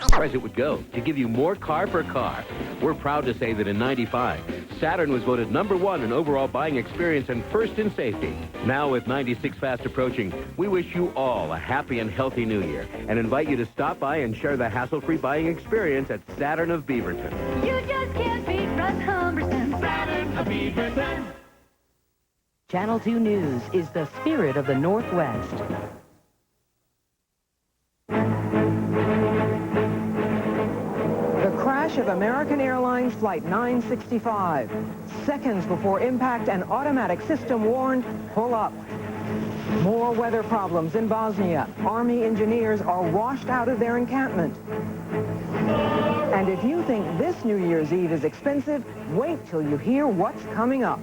As it would go to give you more car for car. We're proud to say that in '95, Saturn was voted #1 in overall buying experience and first in safety. Now with 96 fast approaching, we wish you all a happy and healthy new year and invite you to stop by and share the hassle-free buying experience at Saturn of Beaverton. You just can't beat Russ Humberson. Saturn of Beaverton. Channel 2 News is the spirit of the Northwest. The crash of American Airlines Flight 965. Seconds before impact, an automatic system warned, pull up. More weather problems in Bosnia. Army engineers are washed out of their encampment. And if you think this New Year's Eve is expensive, wait till you hear what's coming up.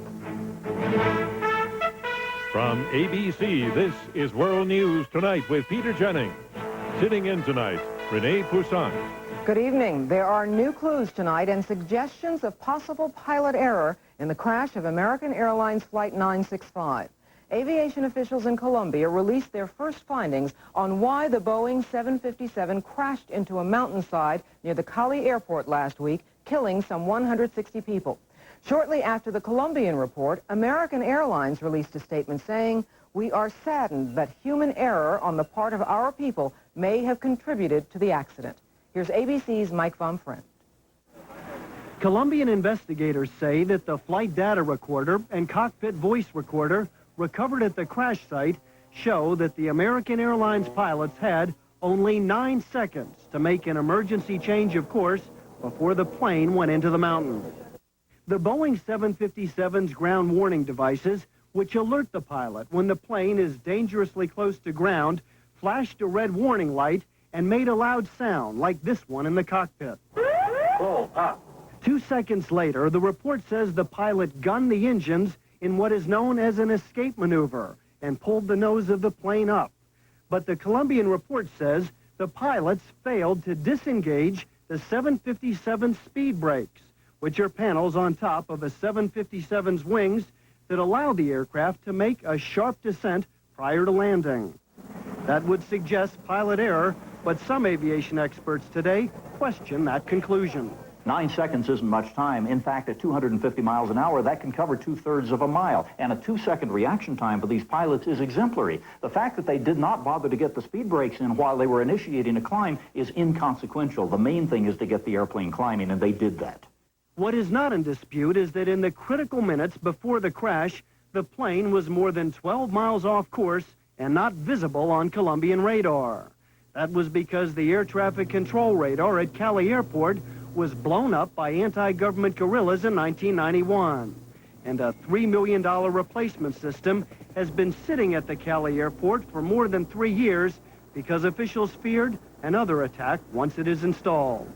From ABC, this is World News Tonight with Peter Jennings. Sitting in tonight, Renee Poussin. Good evening. There are new clues tonight and suggestions of possible pilot error in the crash of American Airlines Flight 965. Aviation officials in Colombia released their first findings on why the Boeing 757 crashed into a mountainside near the Cali airport last week, killing some 160 people. Shortly after the Colombian report, American Airlines released a statement saying, "We are saddened that human error on the part of our people may have contributed to the accident." Here's ABC's Mike Von Friend. Colombian investigators say that the flight data recorder and cockpit voice recorder recovered at the crash site show that the American Airlines pilots had only 9 seconds to make an emergency change of course before the plane went into the mountains. The Boeing 757's ground warning devices, which alert the pilot when the plane is dangerously close to ground, flashed a red warning light and made a loud sound like this one in the cockpit. 2 seconds later, the report says the pilot gunned the engines in what is known as an escape maneuver and pulled the nose of the plane up. But the Colombian report says the pilots failed to disengage the 757's speed brakes, which are panels on top of a 757's wings that allow the aircraft to make a sharp descent prior to landing. That would suggest pilot error, but some aviation experts today question that conclusion. 9 seconds isn't much time. In fact, at 250 miles an hour, that can cover 2/3 of a mile. And a 2-second reaction time for these pilots is exemplary. The fact that they did not bother to get the speed brakes in while they were initiating a climb is inconsequential. The main thing is to get the airplane climbing, and they did that. What is not in dispute is that in the critical minutes before the crash, the plane was more than 12 miles off course and not visible on Colombian radar. That was because the air traffic control radar at Cali Airport was blown up by anti-government guerrillas in 1991. And a $3 million replacement system has been sitting at the Cali Airport for more than 3 years because officials feared another attack once it is installed.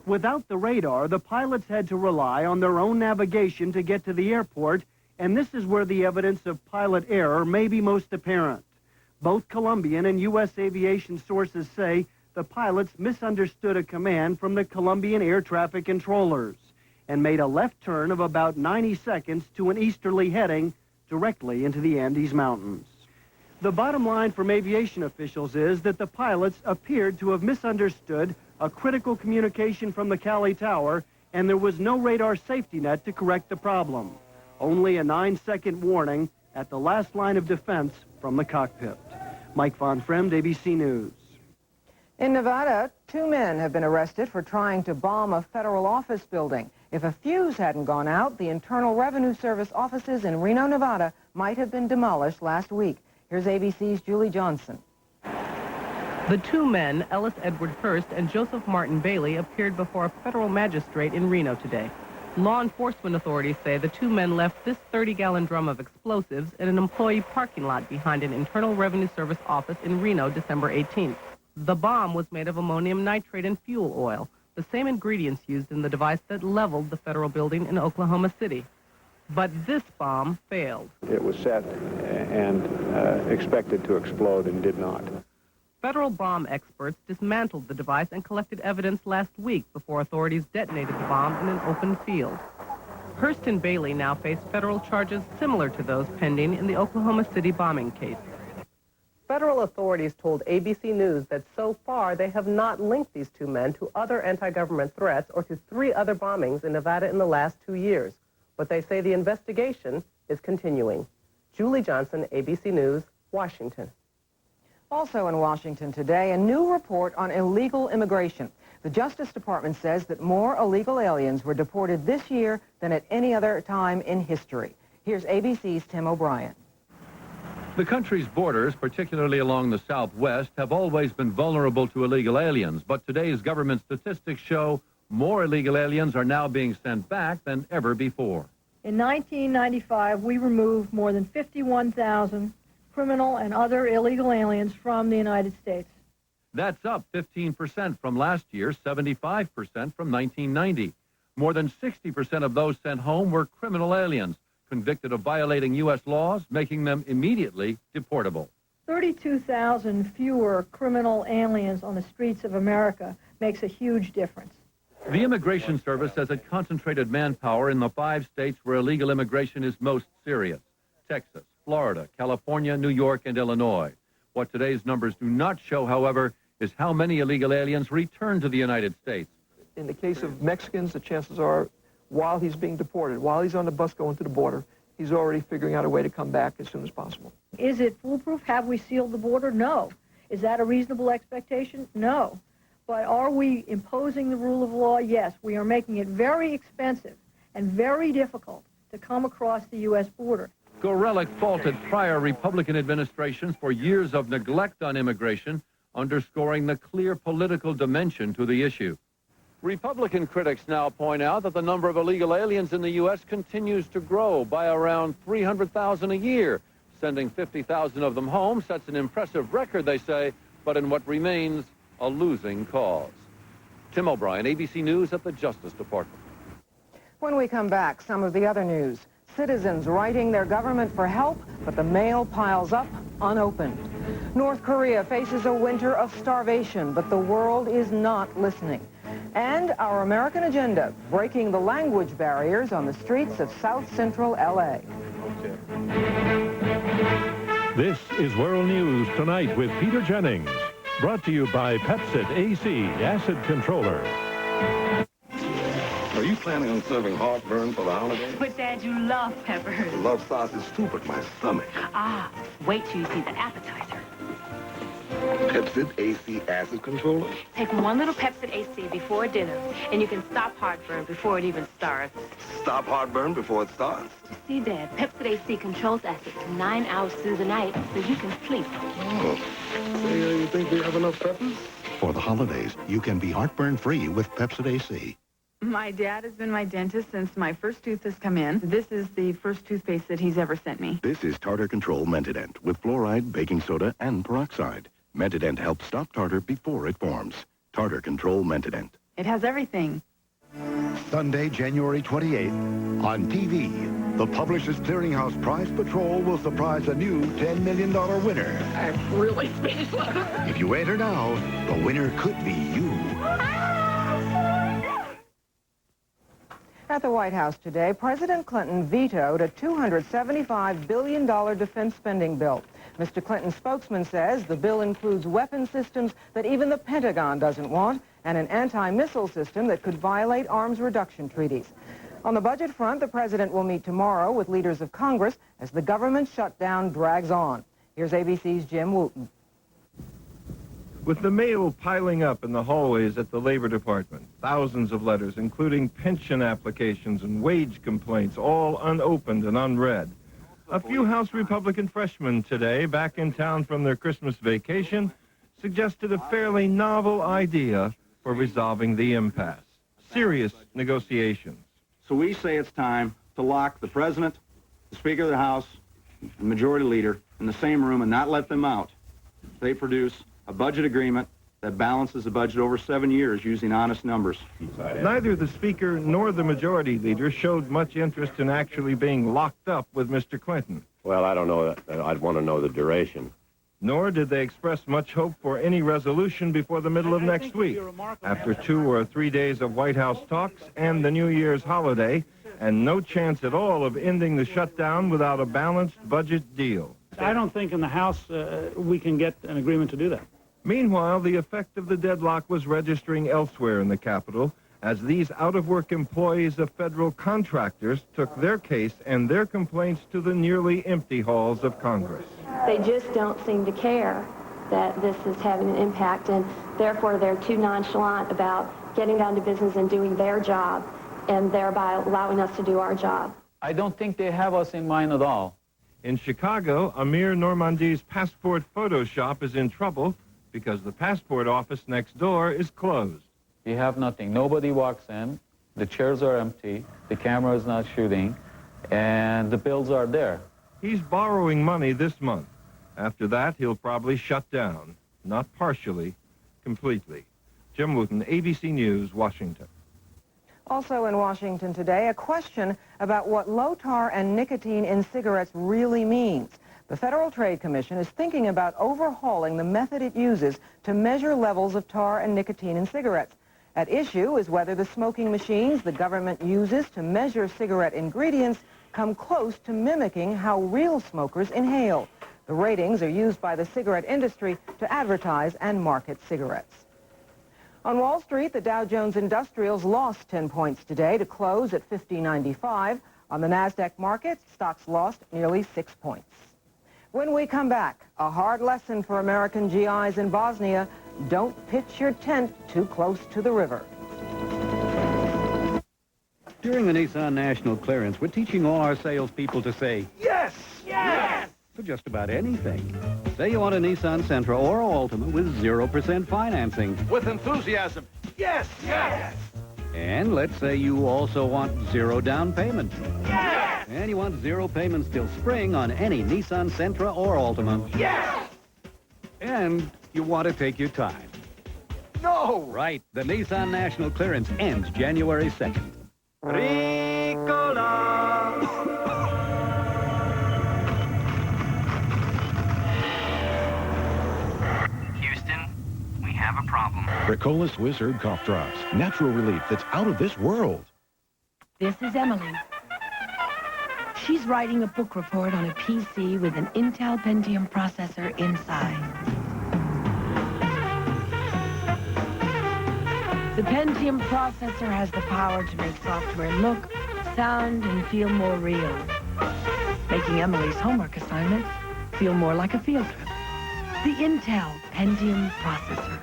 Without the radar, the pilots had to rely on their own navigation to get to the airport, and this is where the evidence of pilot error may be most apparent. Both Colombian and U.S. aviation sources say the pilots misunderstood a command from the Colombian air traffic controllers and made a left turn of about 90 seconds to an easterly heading directly into the Andes Mountains. The bottom line from aviation officials is that the pilots appeared to have misunderstood a critical communication from the Cali Tower, and there was no radar safety net to correct the problem. Only a 9-second warning at the last line of defense from the cockpit. Mike Von Fremd, ABC News. In Nevada, 2 men have been arrested for trying to bomb a federal office building. If a fuse hadn't gone out, the Internal Revenue Service offices in Reno, Nevada might have been demolished last week. Here's ABC's Julie Johnson. The 2 men, Ellis Edward Hurst and Joseph Martin Bailey, appeared before a federal magistrate in Reno today. Law enforcement authorities say the 2 men left this 30-gallon drum of explosives in an employee parking lot behind an Internal Revenue Service office in Reno December 18th. The bomb was made of ammonium nitrate and fuel oil, the same ingredients used in the device that leveled the federal building in Oklahoma City. But this bomb failed. It was set and expected to explode and did not. Federal bomb experts dismantled the device and collected evidence last week before authorities detonated the bomb in an open field. Hurst and Bailey now face federal charges similar to those pending in the Oklahoma City bombing case. Federal authorities told ABC News that so far they have not linked these two men to other anti-government threats or to 3 other bombings in Nevada in the last 2 years. But they say the investigation is continuing. Julie Johnson, ABC News, Washington. Also in Washington today, a new report on illegal immigration. The Justice Department says that more illegal aliens were deported this year than at any other time in history. Here's ABC's Tim O'Brien. The country's borders, particularly along the southwest, have always been vulnerable to illegal aliens, but today's government statistics show more illegal aliens are now being sent back than ever before. In 1995, we removed more than 51,000 criminal and other illegal aliens from the United States. That's up 15% from last year, 75% from 1990. More than 60% of those sent home were criminal aliens, convicted of violating U.S. laws, making them immediately deportable. 32,000 fewer criminal aliens on the streets of America makes a huge difference. The Immigration Service says it concentrated manpower in the 5 states where illegal immigration is most serious: Texas, Florida, California, New York, and Illinois. What today's numbers do not show, however, is how many illegal aliens return to the United States. In the case of Mexicans, the chances are, while he's being deported, while he's on the bus going to the border, he's already figuring out a way to come back as soon as possible. Is it foolproof? Have we sealed the border? No. Is that a reasonable expectation? No. But are we imposing the rule of law? Yes. We are making it very expensive and very difficult to come across the U.S. border. Gorelick faulted prior Republican administrations for years of neglect on immigration, underscoring the clear political dimension to the issue. Republican critics now point out that the number of illegal aliens in the U.S. continues to grow by around 300,000 a year. Sending 50,000 of them home sets an impressive record, they say, but in what remains a losing cause. Tim O'Brien, ABC News at the Justice Department. When we come back, some of the other news. Citizens writing their government for help, but the mail piles up unopened. North Korea faces a winter of starvation, but the world is not listening. And our American agenda, breaking the language barriers on the streets of South Central L.A. This is World News Tonight with Peter Jennings. Brought to you by Pepsid AC Acid Controller. Are you planning on serving heartburn for the holidays? But, Dad, you love peppers. I love sausage too, but my stomach. Ah, wait till you see the appetizer. Pepsid AC Acid Controller? Take 1 little Pepsid AC before dinner, and you can stop heartburn before it even starts. Stop heartburn before it starts? See, Dad, Pepsid AC controls acid for 9 hours through the night so you can sleep. Oh. Say, you think we have enough peppers? For the holidays, you can be heartburn-free with Pepsid AC. My dad has been my dentist since my first tooth has come in. This is the first toothpaste that he's ever sent me. This is Tartar Control Mentadent with fluoride, baking soda, and peroxide. Mentadent helps stop tartar before it forms. Tartar Control Mentadent. It has everything. Sunday, January 28th, on TV, the Publishers Clearinghouse Prize Patrol will surprise a new $10 million winner. I'm really speechless. If you enter now, the winner could be you. At the White House today, President Clinton vetoed a $275 billion defense spending bill. Mr. Clinton's spokesman says the bill includes weapon systems that even the Pentagon doesn't want and an anti-missile system that could violate arms reduction treaties. On the budget front, the president will meet tomorrow with leaders of Congress as the government shutdown drags on. Here's ABC's Jim Wooten. With the mail piling up in the hallways at the Labor Department, thousands of letters, including pension applications and wage complaints, all unopened and unread. A few House Republican freshmen today, back in town from their Christmas vacation, suggested a fairly novel idea for resolving the impasse: serious negotiations. So we say it's time to lock the President, the Speaker of the House, and Majority Leader in the same room and not let them out. They produce a budget agreement that balances the budget over 7 years using honest numbers. Neither the Speaker nor the Majority Leader showed much interest in actually being locked up with Mr. Clinton. Well, I don't know. I'd want to know the duration. Nor did they express much hope for any resolution before the middle of next week, after 2 or 3 days of White House talks and the New Year's holiday, and no chance at all of ending the shutdown without a balanced budget deal. I don't think in the House we can get an agreement to do that. Meanwhile, the effect of the deadlock was registering elsewhere in the Capitol, as these out-of-work employees of federal contractors took their case and their complaints to the nearly empty halls of Congress. They just don't seem to care that this is having an impact, and therefore they're too nonchalant about getting down to business and doing their job, and thereby allowing us to do our job. I don't think they have us in mind at all. In Chicago, Amir Normandy's passport photo shop is in trouble because the passport office next door is closed. We have nothing. Nobody walks in. The chairs are empty. The camera is not shooting. And the bills are there. He's borrowing money this month. After that, he'll probably shut down. Not partially, completely. Jim Wooten, ABC News, Washington. Also in Washington today, a question about what low tar and nicotine in cigarettes really means. The Federal Trade Commission is thinking about overhauling the method it uses to measure levels of tar and nicotine in cigarettes. At issue is whether the smoking machines the government uses to measure cigarette ingredients come close to mimicking how real smokers inhale. The ratings are used by the cigarette industry to advertise and market cigarettes. On Wall Street, the Dow Jones Industrials lost 10 points today to close at 50.95. On the NASDAQ market, stocks lost nearly 6 points. When we come back, a hard lesson for American GIs in Bosnia: don't pitch your tent too close to the river. During the Nissan National Clearance, we're teaching all our salespeople to say, yes, yes, for just about anything. Say you want a Nissan Sentra or Altima with 0% financing. With enthusiasm, yes, yes. And let's say you also want 0 down payment. Yes! And you want 0 payments till spring on any Nissan Sentra or Altima. Yes! And you want to take your time. No! Right. The Nissan National Clearance ends January 2nd. Have a problem. Ricola Swiss Herb Cough Drops. Natural relief that's out of this world. This is Emily. She's writing a book report on a PC with an Intel Pentium processor inside. The Pentium processor has the power to make software look, sound, and feel more real, making Emily's homework assignments feel more like a field trip. The Intel Pentium processor.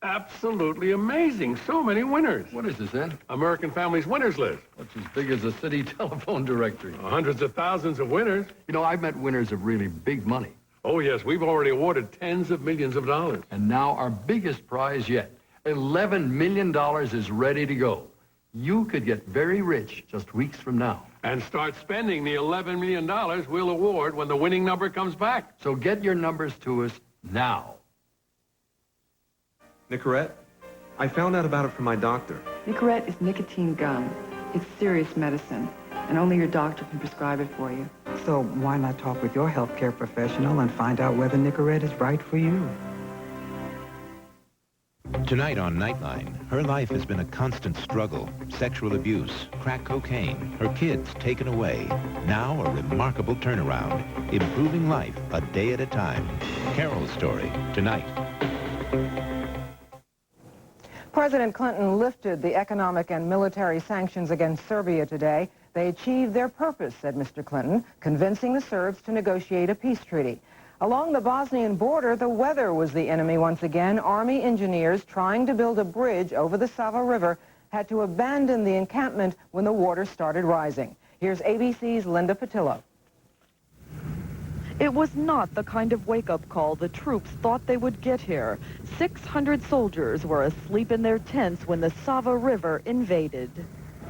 Absolutely amazing. So many winners. What is this, Ed? American Family's winners list. That's as big as a city telephone directory. Hundreds of thousands of winners. You know, I've met winners of really big money. Oh, yes. We've already awarded tens of millions of dollars. And now our biggest prize yet, $11 million is ready to go. You could get very rich just weeks from now. And start spending the $11 million we'll award when the winning number comes back. So get your numbers to us now. Nicorette? I found out about it from my doctor. Nicorette is nicotine gum. It's serious medicine, and only your doctor can prescribe it for you. So why not talk with your healthcare professional and find out whether Nicorette is right for you? Tonight on Nightline, her life has been a constant struggle. Sexual abuse, crack cocaine, her kids taken away. Now a remarkable turnaround, improving life a day at a time. Carol's story, tonight. President Clinton lifted the economic and military sanctions against Serbia today. They achieved their purpose, said Mr. Clinton, convincing the Serbs to negotiate a peace treaty. Along the Bosnian border, the weather was the enemy once again. Army engineers trying to build a bridge over the Sava River had to abandon the encampment when the water started rising. Here's ABC's Linda Patillo. It was not the kind of wake-up call the troops thought they would get here. 600 soldiers were asleep in their tents when the Sava River invaded.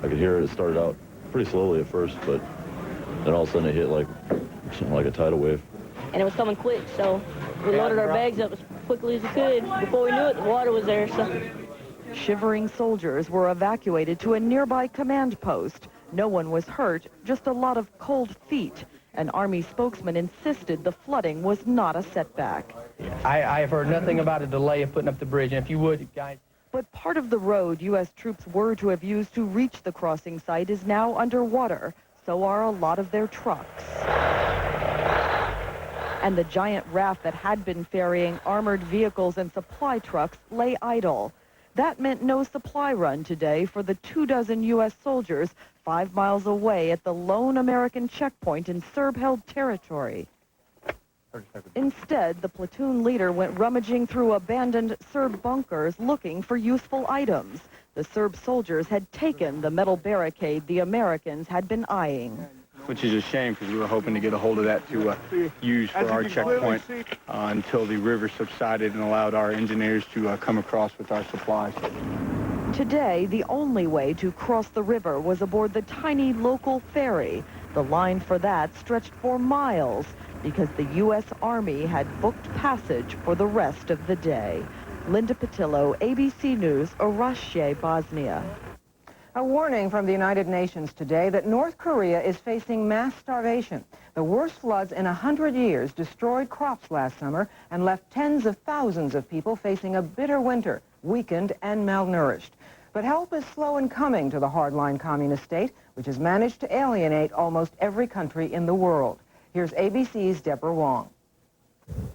I could hear it started out pretty slowly at first, but then all of a sudden it hit like a tidal wave. And it was coming quick, so we loaded our bags up as quickly as we could. Before we knew it, the water was there, so. Shivering soldiers were evacuated to a nearby command post. No one was hurt, just a lot of cold feet. An Army spokesman insisted the flooding was not a setback. I've heard nothing about a delay of putting up the bridge, and if you would, guys. But part of the road U.S. troops were to have used to reach the crossing site is now underwater. So are a lot of their trucks. And the giant raft that had been ferrying armored vehicles and supply trucks lay idle. That meant no supply run today for the 24 U.S. soldiers 5 miles away at the lone American checkpoint in Serb-held territory. Instead, the platoon leader went rummaging through abandoned Serb bunkers looking for useful items. The Serb soldiers had taken the metal barricade the Americans had been eyeing. Which is a shame because we were hoping to get a hold of that to use for our checkpoint until the river subsided and allowed our engineers to come across with our supplies. Today, the only way to cross the river was aboard the tiny local ferry. The line for that stretched for miles because the U.S. Army had booked passage for the rest of the day. Linda Patillo, ABC News, Orašje, Bosnia. A warning from the United Nations today that North Korea is facing mass starvation. The worst floods in 100 years destroyed crops last summer and left tens of thousands of people facing a bitter winter, weakened and malnourished. But help is slow in coming to the hardline communist state, which has managed to alienate almost every country in the world. Here's ABC's Deborah Wong.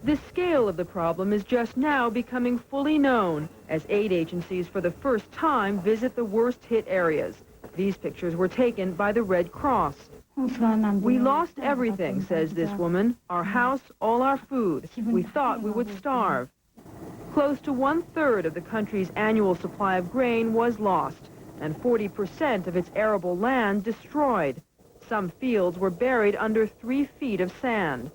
The scale of the problem is just now becoming fully known as aid agencies for the first time visit the worst-hit areas. These pictures were taken by the Red Cross. We lost everything, says this woman. Our house, all our food. We thought we would starve. Close to 1/3 of the country's annual supply of grain was lost, and 40% of its arable land destroyed. Some fields were buried under 3 feet of sand.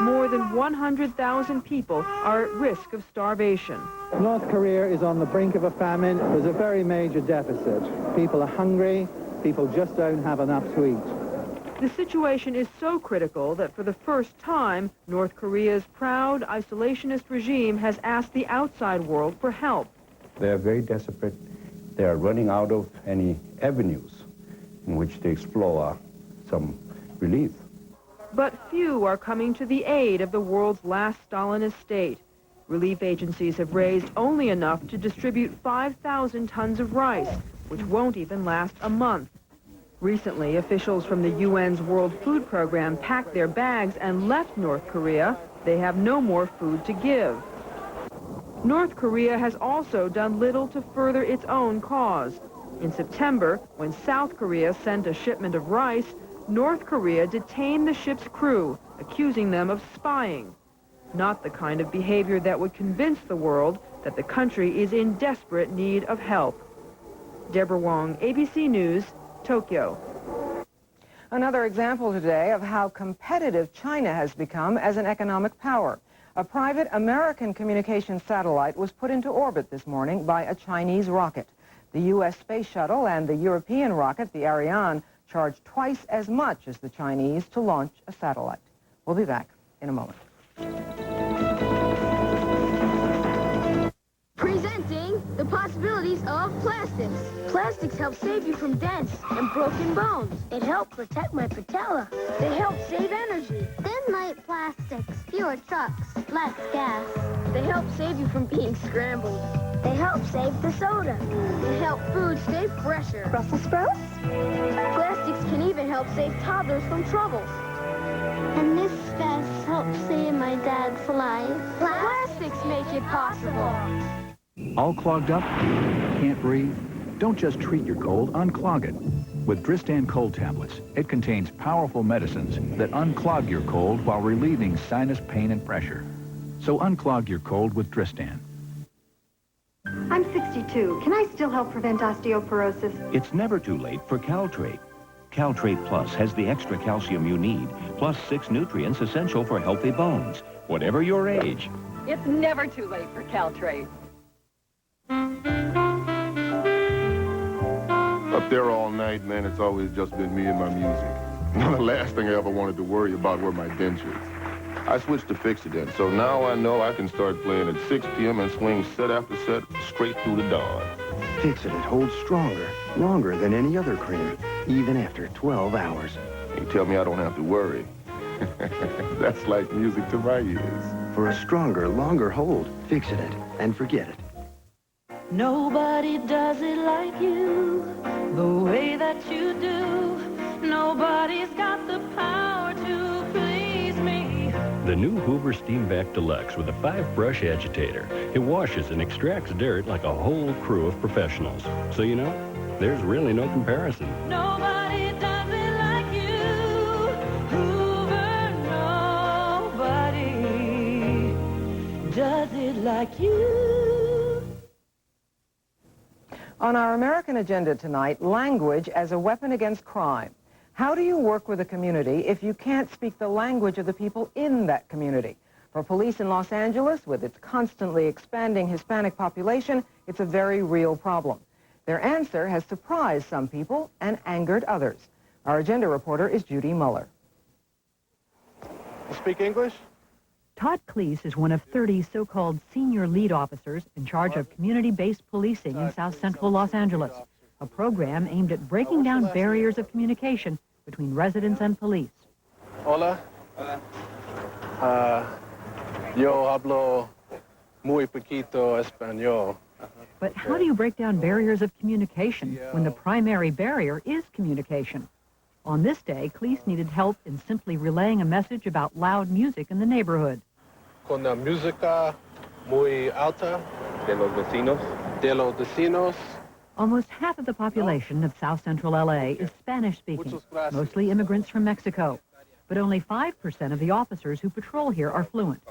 More than 100,000 people are at risk of starvation. North Korea is on the brink of a famine. There's a very major deficit. People are hungry. People just don't have enough to eat. The situation is so critical that for the first time, North Korea's proud isolationist regime has asked the outside world for help. They are very desperate. They are running out of any avenues in which to explore some relief. But few are coming to the aid of the world's last Stalinist state. Relief agencies have raised only enough to distribute 5,000 tons of rice, which won't even last a month. Recently, officials from the UN's World Food Program packed their bags and left North Korea. They have no more food to give. North Korea has also done little to further its own cause. In September, when South Korea sent a shipment of rice, North Korea detained the ship's crew, accusing them of spying. Not the kind of behavior that would convince the world that the country is in desperate need of help. Deborah Wong, ABC News, Tokyo. Another example today of how competitive China has become as an economic power. A private American communications satellite was put into orbit this morning by a Chinese rocket. The U.S. space shuttle and the European rocket, the Ariane, charged twice as much as the Chinese to launch a satellite. We'll be back in a moment. Presenting the possibilities of plastics. Plastics help save you from dents and broken bones. It helps protect my patella. They help save energy. Thin light plastics, fewer trucks, less gas. They help save you from being scrambled. They help save the soda. They help food stay fresher. Brussels sprouts? Plastics can even help save toddlers from troubles. And this vest helps save my dad's life. Plastics make it possible. All clogged up? Can't breathe? Don't just treat your cold, unclog it. With Dristan cold tablets, it contains powerful medicines that unclog your cold while relieving sinus pain and pressure. So unclog your cold with Dristan. I'm 62. Can I still help prevent osteoporosis? It's never too late for Caltrate. Caltrate Plus has the extra calcium you need, plus 6 nutrients essential for healthy bones, whatever your age. It's never too late for Caltrate. Up there all night, man, it's always just been me and my music. The last thing I ever wanted to worry about were my dentures. I switched to Fixodent, so now I know I can start playing at 6 p.m. and swing set after set straight through the dawn. Fixodent holds stronger, longer than any other cream, even after 12 hours. You tell me I don't have to worry. That's like music to my ears. For a stronger, longer hold, Fixodent, and forget it. Nobody does it like you, the way that you do. Nobody's got the power to please me. The new Hoover Steamvac Deluxe with a 5-brush agitator. It washes and extracts dirt like a whole crew of professionals. So you know, there's really no comparison. Nobody does it like you, Hoover. Nobody does it like you. On our American agenda tonight, language as a weapon against crime. How do you work with a community if you can't speak the language of the people in that community? For police in Los Angeles, with its constantly expanding Hispanic population, it's a very real problem. Their answer has surprised some people and angered others. Our agenda reporter is Judy Muller. You speak English? Todd Cleese is one of 30 so-called senior lead officers in charge of community-based policing in South Central Los Angeles, a program aimed at breaking down barriers of communication between residents and police. Hola. Yo hablo muy poquito español. But how do you break down barriers of communication when the primary barrier is communication? On this day, Cleese needed help in simply relaying a message about loud music in the neighborhood. Con la música muy alta. De los vecinos. De los vecinos. Almost half of the population of South Central LA is Spanish-speaking, mostly immigrants from Mexico. But only 5% of the officers who patrol here are fluent.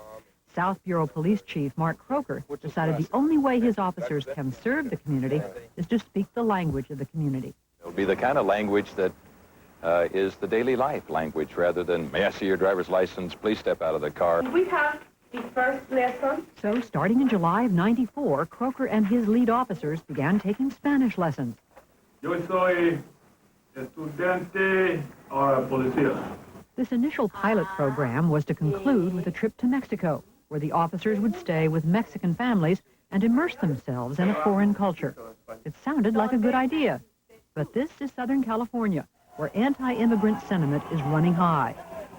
South Bureau Police Chief Mark Croker decided the only way his officers can serve the community is to speak the language of the community. It'll be the kind of language that is the daily life language rather than, may I see your driver's license, please step out of the car. We have the first lesson. So starting in July of '94, Croker and his lead officers began taking Spanish lessons. Yo soy estudiante o policía. This initial pilot program was to conclude with a trip to Mexico, where the officers would stay with Mexican families and immerse themselves in a foreign culture. It sounded like a good idea. But this is Southern California, where anti-immigrant sentiment is running high.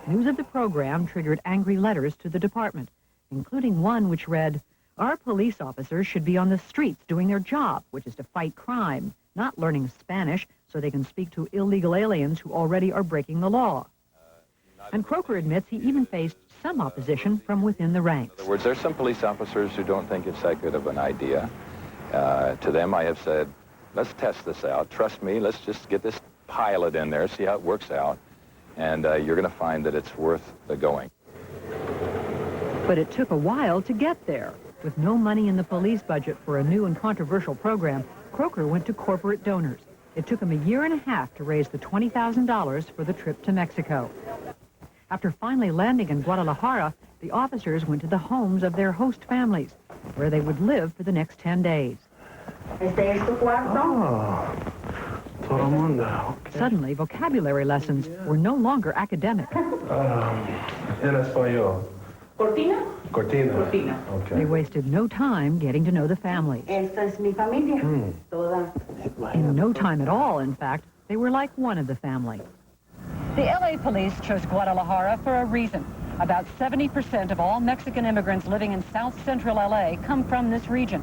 News of the program triggered angry letters to the department, including one which read, "Our police officers should be on the streets doing their job, which is to fight crime, not learning Spanish so they can speak to illegal aliens who already are breaking the law." And Croker admits he even faced some opposition from within the ranks. In other words, there's some police officers who don't think it's that good of an idea. To them, I have said, let's test this out. Trust me, let's just get this pilot in there, see how it works out, and you're going to find that it's worth the going. But it took a while to get there. With no money in the police budget for a new and controversial program, Croker went to corporate donors. It took him a year and a half to raise the $20,000 for the trip to Mexico. After finally landing in Guadalajara, the officers went to the homes of their host families, where they would live for the next 10 days. Suddenly, vocabulary lessons were no longer academic. En español. Cortina? Cortina. Cortina. Okay. They wasted no time getting to know the families. Esta es mi familia. Toda. In no time at all, in fact, they were like one of the family. The LA police chose Guadalajara for a reason. About 70% of all Mexican immigrants living in South Central LA come from this region.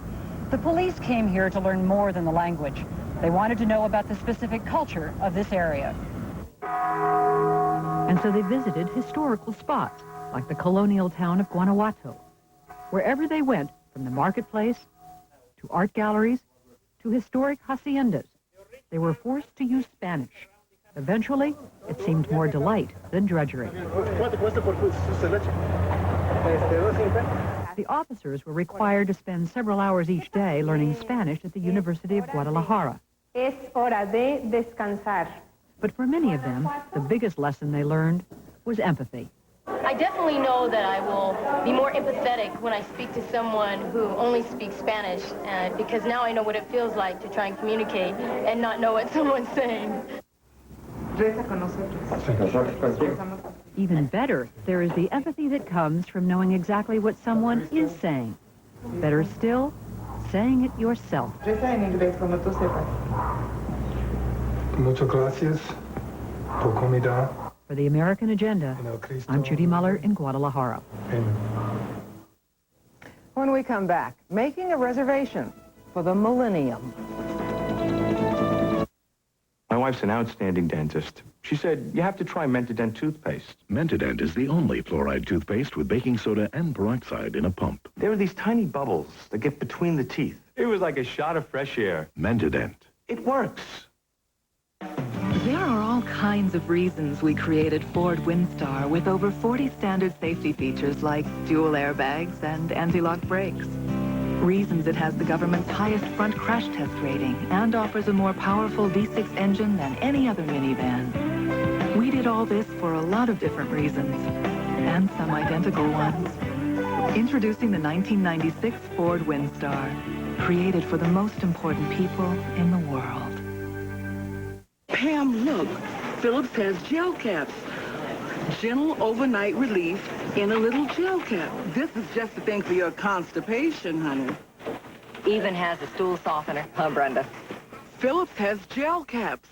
The police came here to learn more than the language. They wanted to know about the specific culture of this area. And so they visited historical spots, like the colonial town of Guanajuato. Wherever they went, from the marketplace to art galleries to historic haciendas, they were forced to use Spanish. Eventually, it seemed more delight than drudgery. The officers were required to spend several hours each day learning Spanish at the University of Guadalajara. Es hora de descansar. But for many of them, the biggest lesson they learned was empathy. I definitely know that I will be more empathetic when I speak to someone who only speaks Spanish, because now I know what it feels like to try and communicate and not know what someone's saying. Even better, there is the empathy that comes from knowing exactly what someone is saying. Better still, saying it yourself. Muchas gracias por comida. For the American Agenda, I'm Judy Muller in Guadalajara. When we come back, making a reservation. for the millennium. My wife's an outstanding dentist. She said, you have to try Mentadent toothpaste. Mentadent is the only fluoride toothpaste with baking soda and peroxide in a pump. There are these tiny bubbles that get between the teeth. It was like a shot of fresh air. Mentadent. It works. There are all kinds of reasons we created Ford Windstar with over 40 standard safety features like dual airbags and anti-lock brakes. Reasons it has the government's highest front crash test rating and offers a more powerful V6 engine than any other minivan. We did all this for a lot of different reasons, and some identical ones. Introducing the 1996 Ford Windstar, created for the most important people in the world. Pam, look, Phillips has gel caps. Gentle overnight relief in a little gel cap. This is just the thing for your constipation, honey. Even has a stool softener, huh, Brenda? Phillips has gel caps.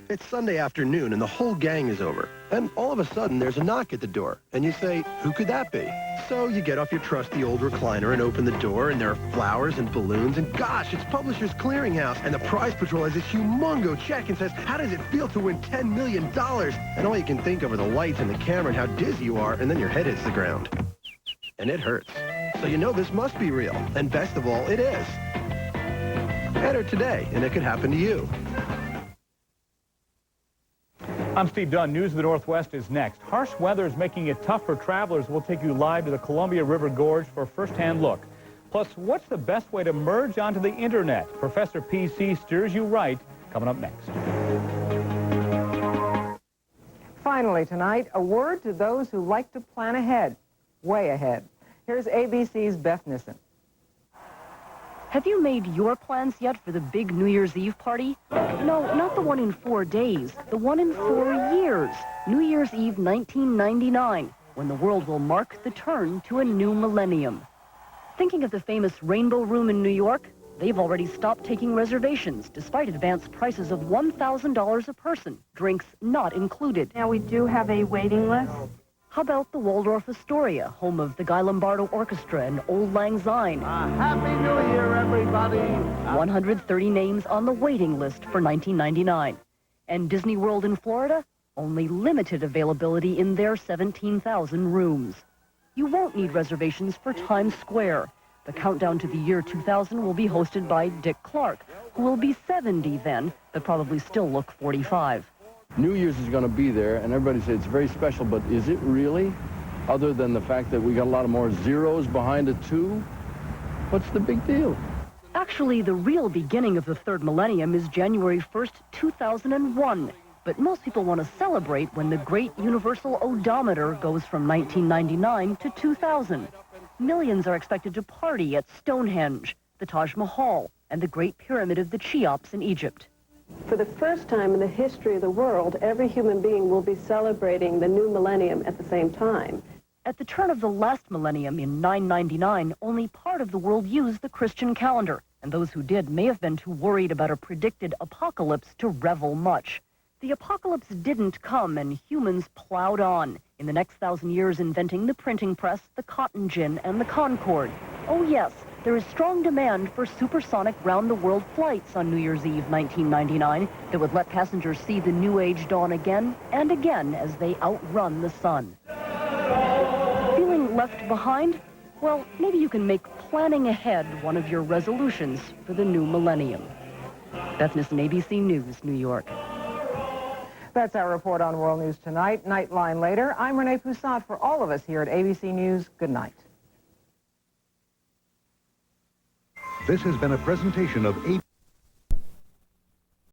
It's Sunday afternoon and the whole gang is over. And all of a sudden there's a knock at the door. And you say, who could that be? So you get off your trusty old recliner and open the door, and there are flowers and balloons, and gosh, it's Publishers Clearinghouse. And the prize patrol has this humongo check and says, how does it feel to win $10 million? And all you can think of are the lights and the camera and how dizzy you are, and then your head hits the ground. And it hurts. So you know this must be real. And best of all, it is. Enter today, and it could happen to you. I'm Steve Dunn. News of the Northwest is next. Harsh weather is making it tough for travelers. We'll take you live to the Columbia River Gorge for a first-hand look. Plus, what's the best way to merge onto the internet? Professor PC steers you right, coming up next. Finally tonight, a word to those who like to plan ahead, way ahead. Here's ABC's Beth Nissen. Have you made your plans yet for the big New Year's Eve party? No, not the one in 4 days, the one in 4 years. New Year's Eve 1999, when the world will mark the turn to a new millennium. Thinking of the famous Rainbow Room in New York? They've already stopped taking reservations, despite advanced prices of $1,000 a person, drinks not included. Now, we do have a waiting list. How about the Waldorf Astoria, home of the Guy Lombardo Orchestra and Old Lang Syne? Happy New Year, everybody! 130 names on the waiting list for 1999. And Disney World in Florida? Only limited availability in their 17,000 rooms. You won't need reservations for Times Square. The countdown to the year 2000 will be hosted by Dick Clark, who will be 70 then, but probably still look 45. New Year's is going to be there, and everybody says it's very special, but is it really? Other than the fact that we got a lot of more zeros behind it, too? What's the big deal? Actually, the real beginning of the third millennium is January 1st, 2001. But most people want to celebrate when the great universal odometer goes from 1999 to 2000. Millions are expected to party at Stonehenge, the Taj Mahal, and the Great Pyramid of the Cheops in Egypt. For the first time in the history of the world, every human being will be celebrating the new millennium at the same time. At the turn of the last millennium in 999, only part of the world used the Christian calendar, and those who did may have been too worried about a predicted apocalypse to revel much. The apocalypse didn't come, and humans plowed on, in the next 1,000 years inventing the printing press, the cotton gin, and the Concorde. Oh yes, there is strong demand for supersonic round-the-world flights on New Year's Eve 1999 that would let passengers see the new age dawn again and again as they outrun the sun. Feeling left behind? Well, maybe you can make planning ahead one of your resolutions for the new millennium. Beth Nissen, ABC News, New York. That's our report on World News Tonight. Nightline later. I'm Renee Poussat. For all of us here at ABC News, good night. This has been a presentation of